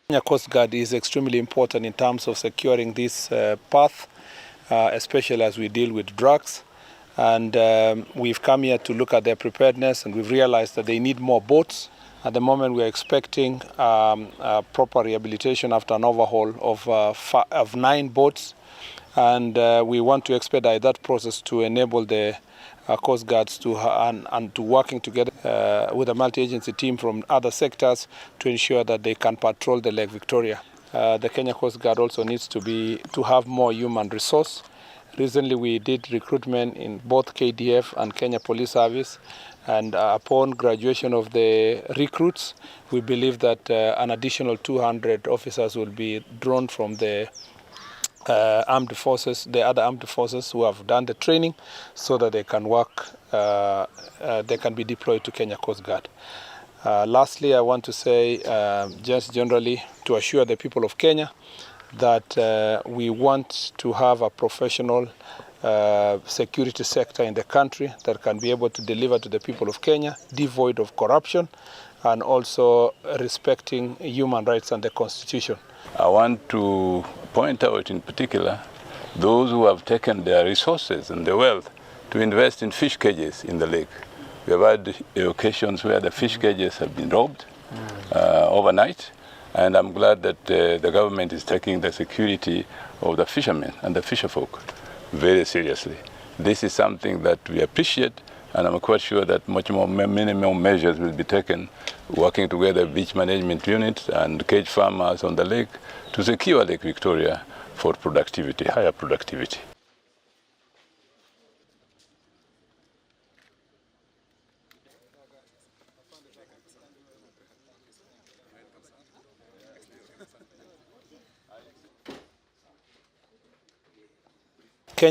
Kenya Coast Guard is extremely important in terms of securing this path, especially as we deal with drugs. And we've come here to look at their preparedness, and we've realized that they need more boats. At the moment, we are expecting proper rehabilitation after an overhaul of 9 boats. And we want to expedite that process to enable the Coast Guards to working together with a multi-agency team from other sectors to ensure that they can patrol the Lake Victoria. The Kenya Coast Guard also needs to have more human resource. Recently, we did recruitment in both KDF and Kenya Police Service, and upon graduation of the recruits, we believe that an additional 200 officers will be drawn from the armed forces, the other armed forces who have done the training, so that they can work, they can be deployed to Kenya Coast Guard. Lastly, I want to say just generally to assure the people of Kenya that we want to have a professional security sector in the country that can be able to deliver to the people of Kenya, devoid of corruption, and also respecting human rights and the Constitution. I want to point out in particular those who have taken their resources and their wealth to invest in fish cages in the lake. We have had occasions where the fish cages have been robbed overnight, and I'm glad that the government is taking the security of the fishermen and the fisherfolk very seriously. This is something that we appreciate, and I'm quite sure that many more measures will be taken, working together with beach management units and cage farmers on the lake to secure Lake Victoria for productivity, higher productivity.